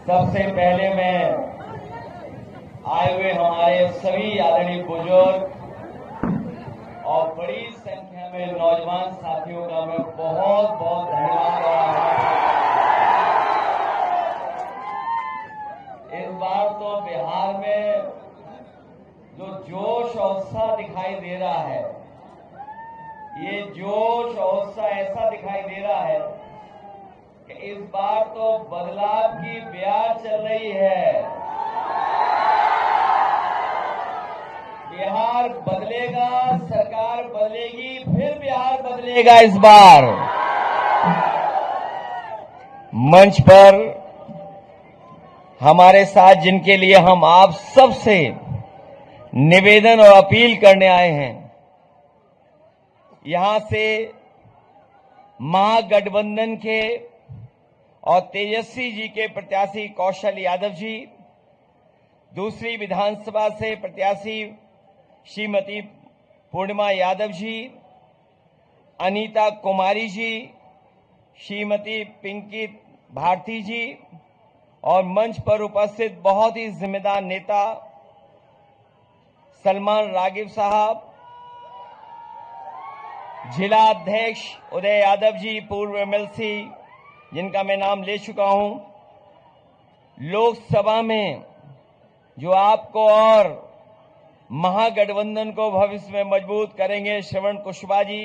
सबसे पहले मैं आए हुए हमारे सभी आदरणीय बुजुर्ग और बड़ी संख्या में नौजवान साथियों का मैं बहुत बहुत धन्यवाद और आभार। इस बार तो बिहार में जो जोश और उत्साह दिखाई दे रहा है, ये जोश और उत्साह ऐसा दिखाई दे रहा है कि इस बार तो बदलाव की ब्याज चल रही है। बिहार बदलेगा, सरकार बदलेगी, फिर बिहार बदलेगा। इस बार मंच पर हमारे साथ जिनके लिए हम आप सबसे निवेदन और अपील करने आए हैं, यहां से महागठबंधन के और तेजस्वी जी के प्रत्याशी कौशल यादव जी, दूसरी विधानसभा से प्रत्याशी श्रीमती पूर्णिमा यादव जी, अनीता कुमारी जी, श्रीमती पिंकी भारती जी और मंच पर उपस्थित बहुत ही जिम्मेदार नेता सलमान रागिब साहब, जिला अध्यक्ष उदय यादव जी, पूर्व एमएलसी जिनका मैं नाम ले चुका हूं, लोकसभा में जो आपको और महागठबंधन को भविष्य में मजबूत करेंगे, श्रवण कुशवाहा जी,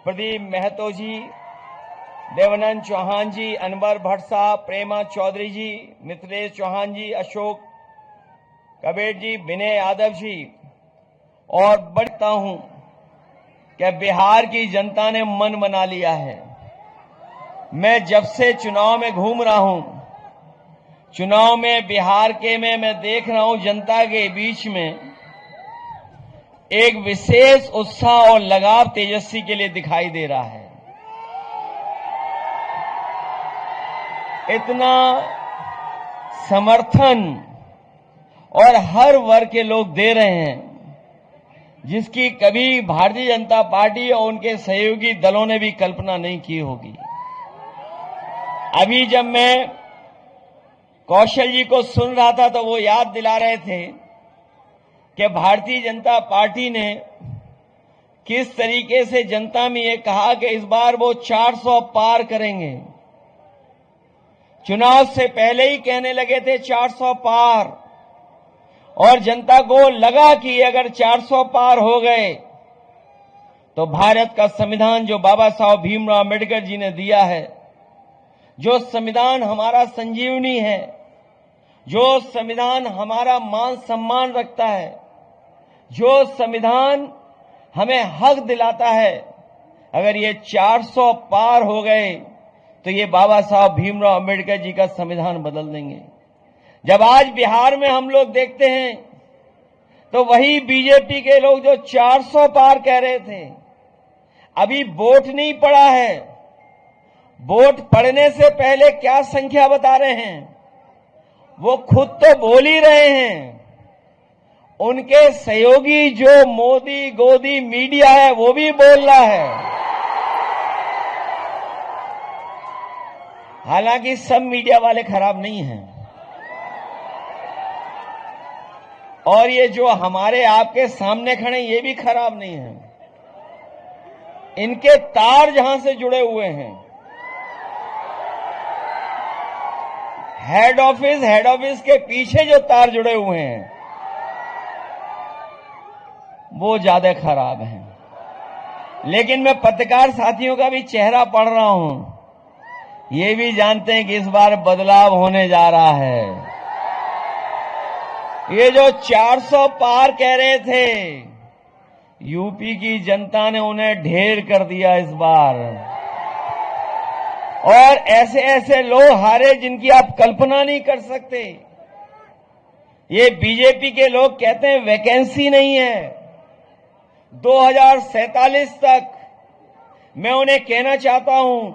प्रदीप महतो जी, देवानंद चौहान जी, अनवर भट्ट साहब, प्रेमा चौधरी जी, मिथिलेश चौहान जी, अशोक कबेर जी, विनय यादव जी, और बढ़ता हूं कि बिहार की जनता ने मन बना लिया है। मैं जब से चुनाव में घूम रहा हूं, चुनाव में बिहार के में मैं देख रहा हूं जनता के बीच में एक विशेष उत्साह और लगाव तेजस्वी के लिए दिखाई दे रहा है। इतना समर्थन और हर वर्ग के लोग दे रहे हैं जिसकी कभी भारतीय जनता पार्टी और उनके सहयोगी दलों ने भी कल्पना नहीं की होगी। अभी जब मैं कौशल जी को सुन रहा था तो वो याद दिला रहे थे कि भारतीय जनता पार्टी ने किस तरीके से जनता में ये कहा कि इस बार वो 400 पार करेंगे। चुनाव से पहले ही कहने लगे थे 400 पार, और जनता को लगा कि अगर 400 पार हो गए तो भारत का संविधान जो बाबा साहब भीमराव अम्बेडकर जी ने दिया है, जो संविधान हमारा संजीवनी है, जो संविधान हमारा मान सम्मान रखता है, जो संविधान हमें हक दिलाता है, अगर ये 400 पार हो गए तो ये बाबा साहब भीमराव अम्बेडकर जी का संविधान बदल देंगे। जब आज बिहार में हम लोग देखते हैं तो वही बीजेपी के लोग जो 400 पार कह रहे थे, अभी वोट नहीं पड़ा है, वोट पड़ने से पहले क्या संख्या बता रहे हैं, वो खुद तो बोल ही रहे हैं। उनके सहयोगी जो मोदी गोदी मीडिया है वो भी बोल रहा है। हालांकि सब मीडिया वाले खराब नहीं हैं, और ये जो हमारे आपके सामने खड़े ये भी खराब नहीं है। इनके तार जहां से जुड़े हुए हैं, हेड ऑफिस के पीछे जो तार जुड़े हुए हैं वो ज्यादा खराब हैं। लेकिन मैं पत्रकार साथियों का भी चेहरा पढ़ रहा हूं, ये भी जानते हैं कि इस बार बदलाव होने जा रहा है। ये जो 400 पार कह रहे थे, यूपी की जनता ने उन्हें ढेर कर दिया इस बार, और ऐसे ऐसे लोग हारे जिनकी आप कल्पना नहीं कर सकते। ये बीजेपी के लोग कहते हैं वैकेंसी नहीं है 2047 तक। मैं उन्हें कहना चाहता हूं,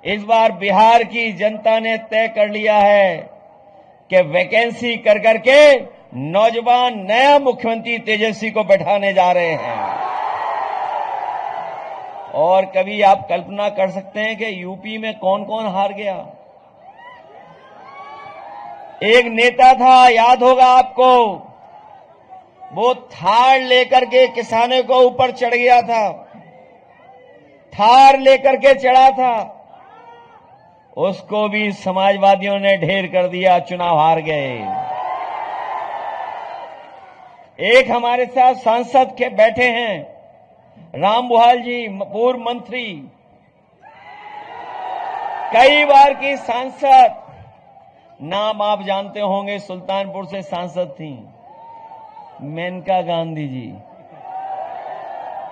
इस बार बिहार की जनता ने तय कर लिया है कि वैकेंसी कर करके नौजवान नया मुख्यमंत्री तेजस्वी को बैठाने जा रहे हैं। और कभी आप कल्पना कर सकते हैं कि यूपी में कौन कौन हार गया? एक नेता था, याद होगा आपको, वो थार लेकर के किसानों को ऊपर चढ़ गया था, थार लेकर के चढ़ा था, उसको भी समाजवादियों ने ढेर कर दिया, चुनाव हार गए। एक हमारे साथ सांसद के बैठे हैं, रामबुहाल जी, पूर्व मंत्री, कई बार की सांसद, नाम आप जानते होंगे, सुल्तानपुर से सांसद थी मेनका गांधी जी,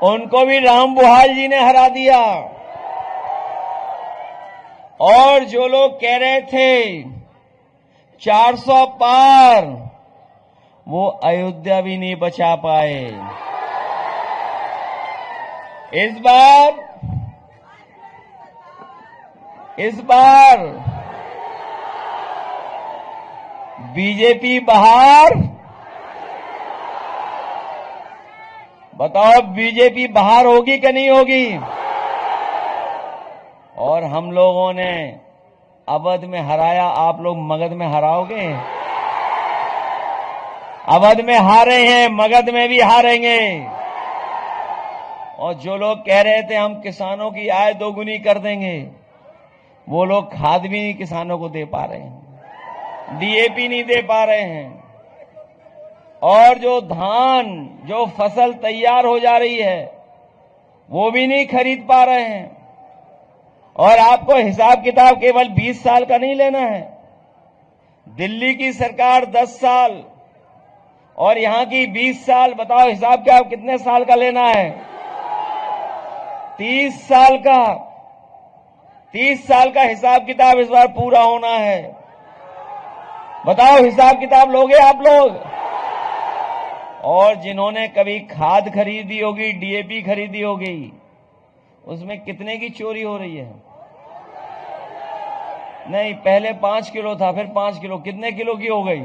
उनको भी रामबुहाल जी ने हरा दिया। और जो लोग कह रहे थे 400 पार, वो अयोध्या भी नहीं बचा पाए। इस बार बीजेपी बाहर, बताओ बीजेपी बाहर होगी कि नहीं होगी? और हम लोगों ने अवध में हराया, आप लोग मगध में हराओगे? अवध में हारे हैं, मगध में भी हारेंगे। और जो लोग कह रहे थे हम किसानों की आय दोगुनी कर देंगे, वो लोग खाद भी नहीं किसानों को दे पा रहे हैं, डीएपी नहीं दे पा रहे हैं, और जो धान, जो फसल तैयार हो जा रही है, वो भी नहीं खरीद पा रहे हैं। और आपको हिसाब किताब केवल 20 साल का नहीं लेना है। दिल्ली की सरकार 10 साल और यहां की 20 साल, बताओ हिसाब क्या कितने साल का लेना है? 30 साल का। 30 साल का हिसाब किताब इस बार पूरा होना है। बताओ हिसाब किताब लोगे आप लोग? और जिन्होंने कभी खाद खरीदी होगी, डीएपी खरीदी होगी, उसमें कितने की चोरी हो रही है? नहीं, पहले 5 किलो था, फिर 5 किलो, कितने किलो की हो गई?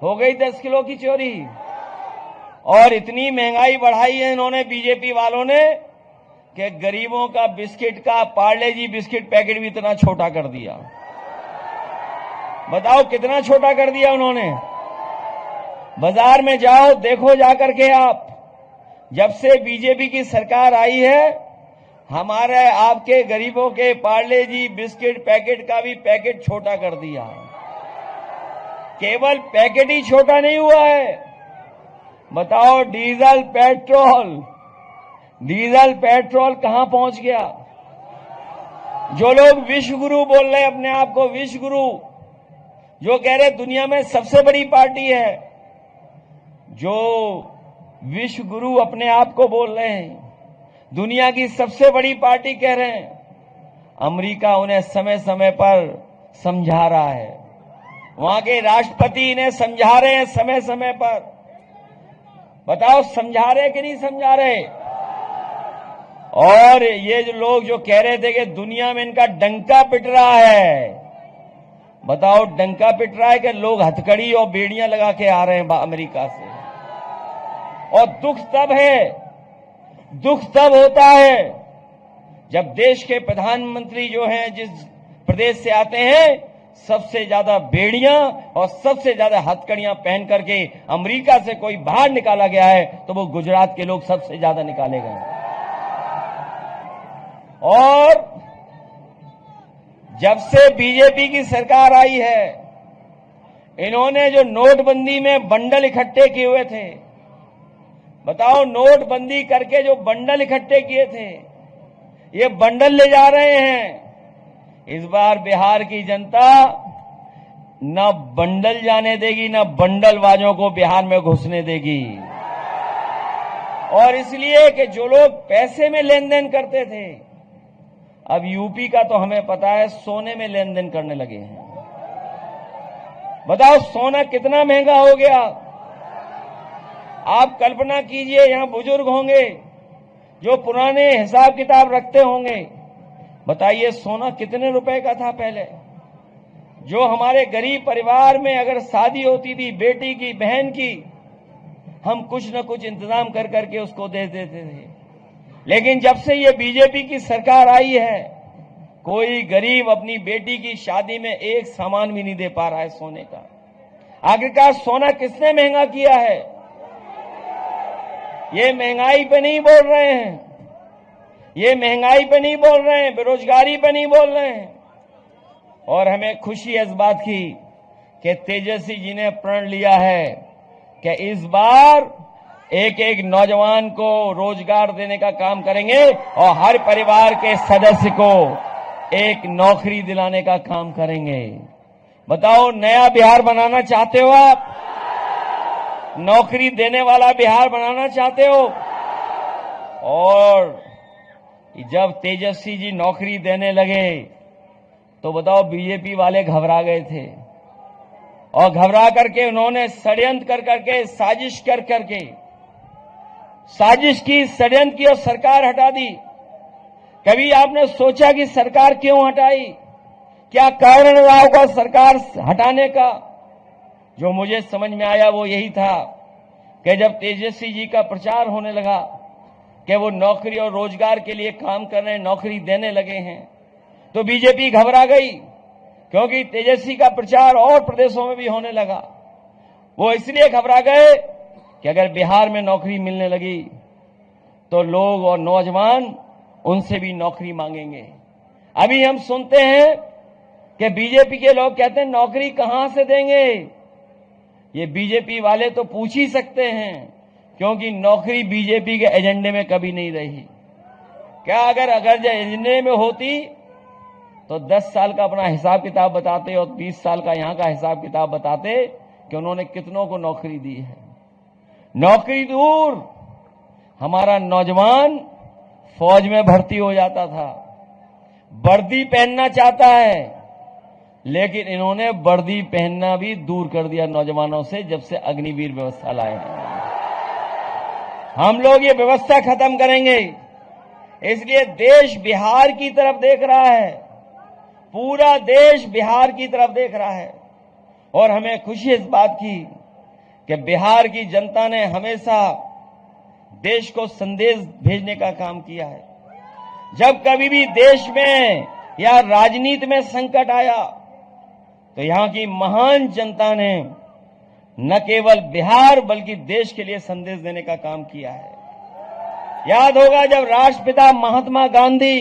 हो गई 10 किलो की चोरी। और इतनी महंगाई बढ़ाई है इन्होंने, बीजेपी वालों ने, कि गरीबों का बिस्किट का, पार्ले जी बिस्किट पैकेट भी इतना छोटा कर दिया। बताओ कितना छोटा कर दिया उन्होंने। बाजार में जाओ, देखो जाकर के आप, जब से बीजेपी की सरकार आई है, हमारे आपके गरीबों के पार्ले जी बिस्किट पैकेट का भी पैकेट छोटा कर दिया। केवल पैकेट ही छोटा नहीं हुआ है, बताओ डीजल पेट्रोल कहां पहुंच गया? जो लोग विश्व गुरु बोल रहे हैं अपने आप को, विश्व गुरु, जो कह रहे दुनिया में सबसे बड़ी पार्टी है, जो विश्व गुरु अपने आप को बोल रहे हैं, दुनिया की सबसे बड़ी पार्टी कह रहे हैं, अमेरिका उन्हें समय समय पर समझा रहा है, वहां के राष्ट्रपति इन्हें समझा रहे हैं समय समय पर। बताओ समझा रहे कि नहीं समझा रहे? और ये जो लोग जो कह रहे थे कि दुनिया में इनका डंका पिट रहा है, बताओ डंका पिट रहा है कि लोग हथकड़ी और बेड़ियां लगा के आ रहे हैं अमेरिका से। और दुख तब होता है जब देश के प्रधानमंत्री जो हैं, जिस प्रदेश से आते हैं, सबसे ज्यादा बेड़ियां और सबसे ज्यादा हथकड़ियां पहन करके अमेरिका से कोई बाहर निकाला गया है, तो वो गुजरात के लोग सबसे ज्यादा निकाले गए। और जब से बीजेपी की सरकार आई है, इन्होंने जो नोटबंदी में बंडल इकट्ठे किए हुए थे, बताओ नोटबंदी करके जो बंडल इकट्ठे किए थे, ये बंडल ले जा रहे हैं। इस बार बिहार की जनता न बंडल जाने देगी, न बंडलबाजों को बिहार में घुसने देगी। और इसलिए कि जो लोग पैसे में लेन देन करते थे, अब यूपी का तो हमें पता है, सोने में लेन देन करने लगे हैं। बताओ सोना कितना महंगा हो गया। आप कल्पना कीजिए, यहां बुजुर्ग होंगे जो पुराने हिसाब किताब रखते होंगे, बताइए सोना कितने रुपए का था पहले। जो हमारे गरीब परिवार में अगर शादी होती थी, बेटी की, बहन की, हम कुछ न कुछ इंतजाम कर करके उसको दे देते थे। लेकिन जब से ये बीजेपी की सरकार आई है, कोई गरीब अपनी बेटी की शादी में एक सामान भी नहीं दे पा रहा है सोने का। आखिरकार सोना किसने महंगा किया है? ये महंगाई पे नहीं बोल रहे हैं, ये महंगाई पे नहीं बोल रहे हैं, बेरोजगारी पे नहीं बोल रहे हैं। और हमें खुशी है इस बात की कि तेजस्वी जी ने प्रण लिया है कि इस बार एक एक नौजवान को रोजगार देने का काम करेंगे और हर परिवार के सदस्य को एक नौकरी दिलाने का काम करेंगे। बताओ, नया बिहार बनाना चाहते हो आप? नौकरी देने वाला बिहार बनाना चाहते हो? और जब तेजस्वी जी नौकरी देने लगे तो बताओ, बीजेपी वाले घबरा गए थे और घबरा करके उन्होंने षड्यंत्र कर करके साजिश कर करके साजिश की, षड्यंत्र की और सरकार हटा दी। कभी आपने सोचा कि सरकार क्यों हटाई? क्या कारण रहा होगा सरकार हटाने का? जो मुझे समझ में आया वो यही था कि जब तेजस्वी जी का प्रचार होने लगा कि वो नौकरी और रोजगार के लिए काम कर रहे हैं, नौकरी देने लगे हैं, तो बीजेपी घबरा गई, क्योंकि तेजस्वी का प्रचार और प्रदेशों में भी होने लगा। वो इसलिए घबरा गए कि अगर बिहार में नौकरी मिलने लगी तो लोग और नौजवान उनसे भी नौकरी मांगेंगे। अभी हम सुनते हैं कि बीजेपी के लोग कहते हैं नौकरी कहां से देंगे। ये बीजेपी वाले तो पूछ ही सकते हैं, क्योंकि नौकरी बीजेपी के एजेंडे में कभी नहीं रही। क्या अगर एजेंडे में होती तो 10 साल का अपना हिसाब किताब बताते और 20 साल का यहां का हिसाब किताब बताते कि उन्होंने कितनों को नौकरी दी है। नौकरी दूर, हमारा नौजवान फौज में भर्ती हो जाता था, वर्दी पहनना चाहता है, लेकिन इन्होंने वर्दी पहनना भी दूर कर दिया नौजवानों से जब से अग्निवीर व्यवस्था लाए हैं। हम लोग ये व्यवस्था खत्म करेंगे। इसलिए देश बिहार की तरफ देख रहा है, पूरा देश बिहार की तरफ देख रहा है। और हमें खुशी इस बात की कि बिहार की जनता ने हमेशा देश को संदेश भेजने का काम किया है। जब कभी भी देश में या राजनीति में संकट आया तो यहां की महान जनता ने न केवल बिहार बल्कि देश के लिए संदेश देने का काम किया है। याद होगा जब राष्ट्रपिता महात्मा गांधी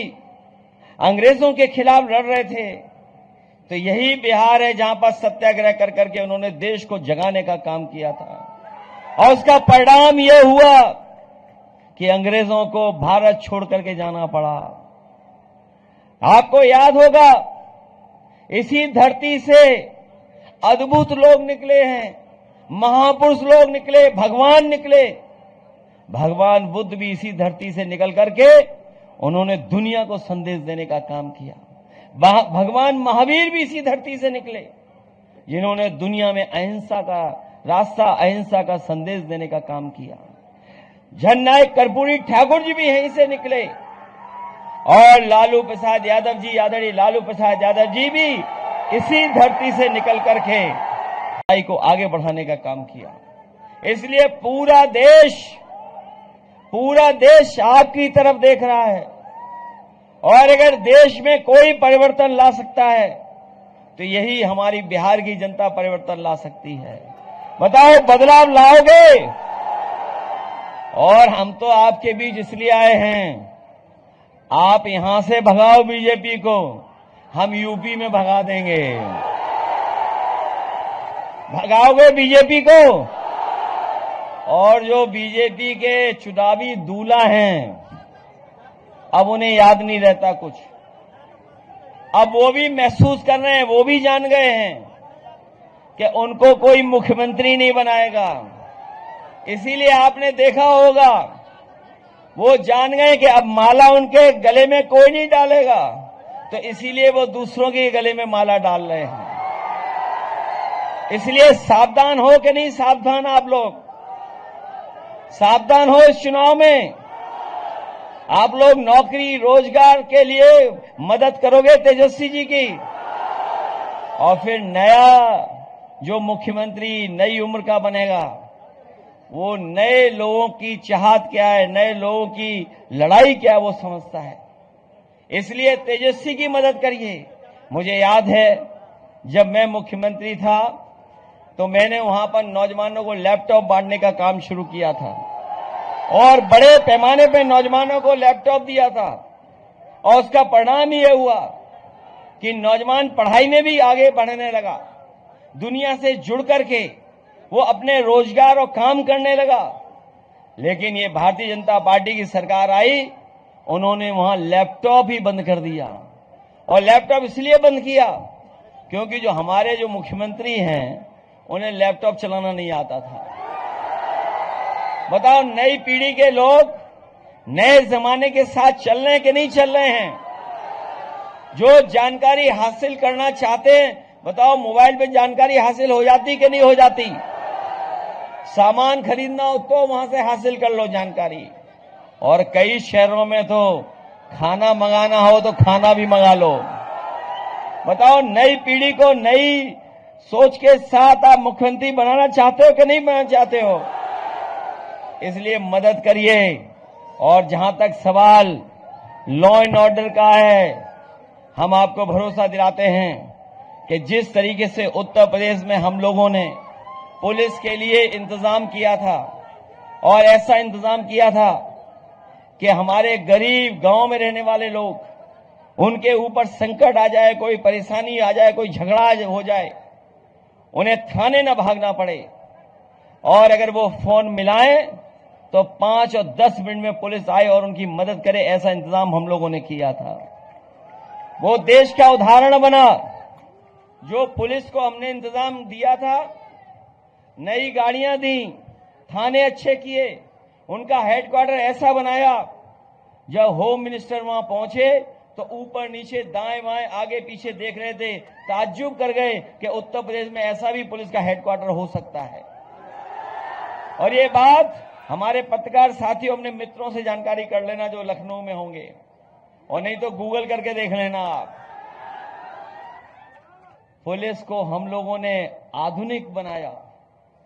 अंग्रेजों के खिलाफ लड़ रहे थे, तो यही बिहार है जहां पर सत्याग्रह कर करके उन्होंने देश को जगाने का काम किया था। और उसका परिणाम यह हुआ कि अंग्रेजों को भारत छोड़ करके जाना पड़ा। आपको याद होगा, इसी धरती से अद्भुत लोग निकले हैं, महापुरुष लोग निकले, भगवान निकले। भगवान बुद्ध भी इसी धरती से निकल करके उन्होंने दुनिया को संदेश देने का काम किया। भगवान महावीर भी इसी धरती से निकले, जिन्होंने दुनिया में अहिंसा का रास्ता, अहिंसा का संदेश देने का काम किया। जननायक कर्पूरी ठाकुर जी भी यहीं से निकले और लालू प्रसाद यादव जी, आदरणीय लालू प्रसाद यादव जी भी इसी धरती से निकल करके लड़ाई को आगे बढ़ाने का काम किया। इसलिए पूरा देश आपकी तरफ देख रहा है। और अगर देश में कोई परिवर्तन ला सकता है तो यही हमारी बिहार की जनता परिवर्तन ला सकती है। बताओ, बदलाव लाओगे? और हम तो आपके बीच इसलिए आए हैं, आप यहां से भगाओ बीजेपी को, हम यूपी में भगा देंगे। भगाओगे बीजेपी को? और जो बीजेपी के चुनावी दूल्हा हैं, अब उन्हें याद नहीं रहता कुछ। अब वो भी महसूस कर रहे हैं, वो भी जान गए हैं कि उनको कोई मुख्यमंत्री नहीं बनाएगा। इसीलिए आपने देखा होगा, वो जान गए कि अब माला उनके गले में कोई नहीं डालेगा, तो इसीलिए वो दूसरों के गले में माला डाल रहे हैं। इसलिए सावधान हो कि नहीं सावधान? आप लोग सावधान हो इस चुनाव में। आप लोग नौकरी रोजगार के लिए मदद करोगे तेजस्वी जी की, और फिर नया जो मुख्यमंत्री नई उम्र का बनेगा, वो नए लोगों की चाहत क्या है, नए लोगों की लड़ाई क्या है, वो समझता है। इसलिए तेजस्वी की मदद करिए। मुझे याद है जब मैं मुख्यमंत्री था तो मैंने वहां पर नौजवानों को लैपटॉप बांटने का काम शुरू किया था और बड़े पैमाने पर नौजवानों को लैपटॉप दिया था और उसका परिणाम ये हुआ कि नौजवान पढ़ाई में भी आगे बढ़ने लगा, दुनिया से जुड़ करके वो अपने रोजगार और काम करने लगा। लेकिन ये भारतीय जनता पार्टी की सरकार आई, उन्होंने वहां लैपटॉप ही बंद कर दिया। और लैपटॉप इसलिए बंद किया क्योंकि जो हमारे जो मुख्यमंत्री हैं उन्हें लैपटॉप चलाना नहीं आता था। बताओ, नई पीढ़ी के लोग नए जमाने के साथ चल रहे हैं कि नहीं चल रहे हैं? जो जानकारी हासिल करना चाहते हैं, बताओ मोबाइल पे जानकारी हासिल हो जाती कि नहीं हो जाती? सामान खरीदना हो तो वहां से हासिल कर लो जानकारी। और कई शहरों में तो खाना मंगाना हो तो खाना भी मंगा लो। बताओ, नई पीढ़ी को नई सोच के साथ आप मुख्यमंत्री बनाना चाहते हो कि नहीं बनाना चाहते हो? इसलिए मदद करिए। और जहां तक सवाल लॉ एंड ऑर्डर का है, हम आपको भरोसा दिलाते हैं कि जिस तरीके से उत्तर प्रदेश में हम लोगों ने पुलिस के लिए इंतजाम किया था और ऐसा इंतजाम किया था कि हमारे गरीब गांव में रहने वाले लोग, उनके ऊपर संकट आ जाए, कोई परेशानी आ जाए, कोई झगड़ा हो जाए, उन्हें थाने न भागना पड़े और अगर वो फोन मिलाएं तो 5 और 10 मिनट में पुलिस आए और उनकी मदद करे, ऐसा इंतजाम हम लोगों ने किया था। वो देश का उदाहरण बना। जो पुलिस को हमने इंतजाम दिया था, नई गाड़ियां दी, थाने अच्छे किए, उनका हेडक्वार्टर ऐसा बनाया, जब होम मिनिस्टर वहां पहुंचे तो ऊपर नीचे दाएं बाएं आगे पीछे देख रहे थे, ताज्जुब कर गए कि उत्तर प्रदेश में ऐसा भी पुलिस का हेडक्वार्टर हो सकता है। और ये बात हमारे पत्रकार साथियों, अपने मित्रों से जानकारी कर लेना जो लखनऊ में होंगे, और नहीं तो गूगल करके देख लेना आप। पुलिस को हम लोगों ने आधुनिक बनाया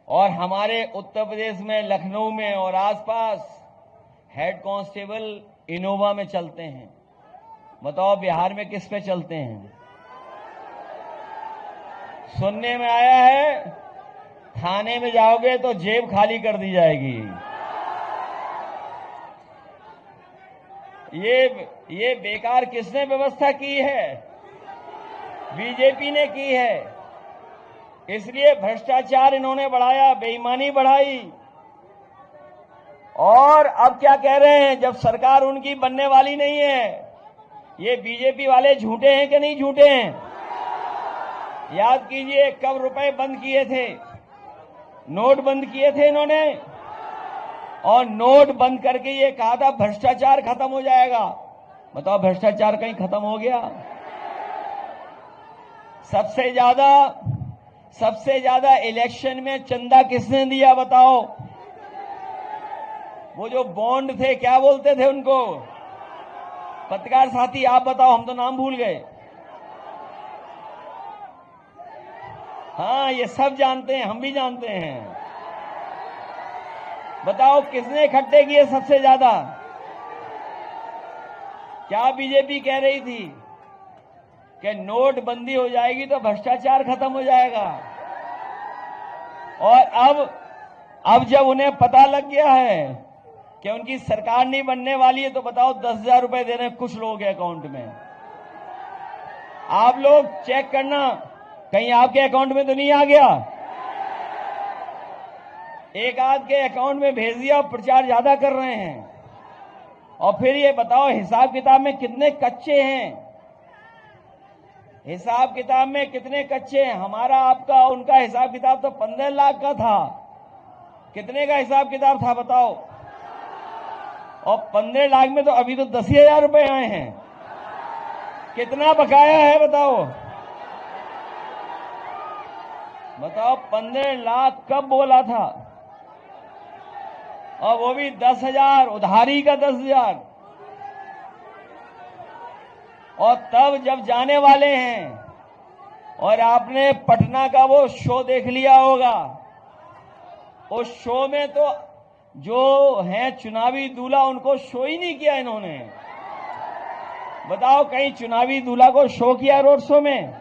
और हमारे उत्तर प्रदेश में लखनऊ में और आसपास हेड कांस्टेबल इनोवा में चलते हैं। बताओ बिहार में किस पे चलते हैं? सुनने में आया है थाने में जाओगे तो जेब खाली कर दी जाएगी। ये बेकार किसने व्यवस्था की है? बीजेपी ने की है। इसलिए भ्रष्टाचार इन्होंने बढ़ाया, बेईमानी बढ़ाई। और अब क्या कह रहे हैं, जब सरकार उनकी बनने वाली नहीं है, ये बीजेपी वाले झूठे हैं कि नहीं झूठे हैं? याद कीजिए कब रुपए बंद किए थे, नोट बंद किए थे इन्होंने, और नोट बंद करके ये कहा था भ्रष्टाचार खत्म हो जाएगा। बताओ भ्रष्टाचार कहीं खत्म हो गया? सबसे ज्यादा इलेक्शन में चंदा किसने दिया बताओ? वो जो बॉन्ड थे, क्या बोलते थे उनको? पत्रकार साथी आप बताओ, हम तो नाम भूल गए। हाँ, ये सब जानते हैं, हम भी जानते हैं। बताओ किसने इकट्ठे किए सबसे ज्यादा? क्या बीजेपी कह रही थी कि नोटबंदी हो जाएगी तो भ्रष्टाचार खत्म हो जाएगा? और अब जब उन्हें पता लग गया है कि उनकी सरकार नहीं बनने वाली है, तो बताओ 10,000 रुपए दे रहे हैं कुछ लोगों के अकाउंट में। आप लोग चेक करना, कहीं आपके अकाउंट में तो नहीं आ गया? एक आध के अकाउंट में भेज दिया, प्रचार ज्यादा कर रहे हैं। और फिर ये बताओ हिसाब किताब में कितने कच्चे हैं? हिसाब किताब में कितने कच्चे हैं? हमारा आपका उनका हिसाब किताब तो 15 लाख का था। कितने का हिसाब किताब था बताओ? और 15 लाख में तो अभी तो 10,000 रुपए आए हैं। कितना बकाया है बताओ? बताओ 15 लाख कब बोला था? और वो भी 10,000, उधारी का 10,000। और तब जब जाने वाले हैं, और आपने पटना का वो शो देख लिया होगा, उस शो में तो जो हैं चुनावी दूल्हा, उनको शो ही नहीं किया इन्होंने। बताओ कहीं चुनावी दूल्हा को शो किया रोड शो में?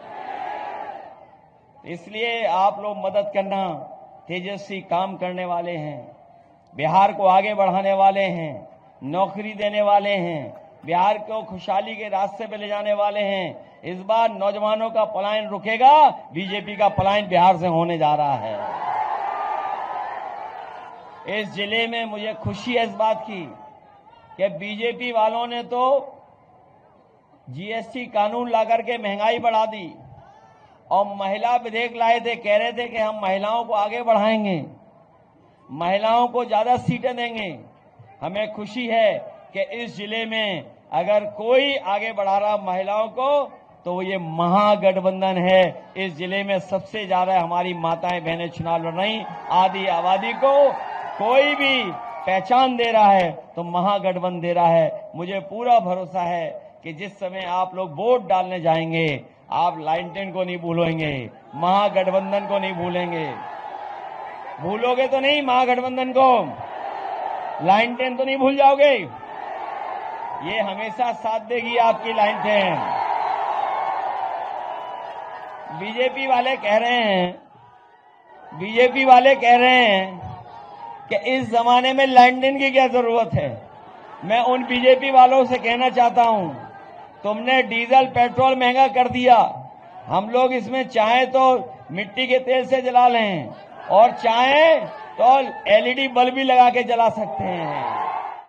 इसलिए आप लोग मदद करना। तेजस्वी काम करने वाले हैं, बिहार को आगे बढ़ाने वाले हैं, नौकरी देने वाले हैं, बिहार को खुशहाली के रास्ते पे ले जाने वाले हैं। इस बार नौजवानों का पलायन रुकेगा, बीजेपी का पलायन बिहार से होने जा रहा है। इस जिले में मुझे खुशी है इस बात की कि बीजेपी वालों ने तो जीएसटी कानून लाकर के महंगाई बढ़ा दी और महिला विधेयक लाए थे। कह रहे थे कि हम महिलाओं को आगे बढ़ाएंगे, महिलाओं को ज्यादा सीटें देंगे। हमें खुशी है कि इस जिले में अगर कोई आगे बढ़ा रहा महिलाओं को तो ये महागठबंधन है। इस जिले में सबसे ज्यादा हमारी माताएं बहनें चुनाव लड़ रही। आदि आबादी को कोई भी पहचान दे रहा है तो महागठबंधन दे रहा है। मुझे पूरा भरोसा है कि जिस समय आप लोग वोट डालने जाएंगे आप लाइन 10 को नहीं भूलेंगे, महागठबंधन को नहीं भूलेंगे। भूलोगे तो नहीं महागठबंधन को? लाइन 10 तो नहीं भूल जाओगे? ये हमेशा साथ देगी आपकी लाइन 10। बीजेपी वाले कह रहे हैं कि इस जमाने में लाइन 10 की क्या जरूरत है। मैं उन बीजेपी वालों से कहना चाहता हूं, तुमने डीजल पेट्रोल महंगा कर दिया। हम लोग इसमें चाहे तो मिट्टी के तेल से जला लें और चाहे तो एलईडी बल्ब भी लगा के जला सकते हैं।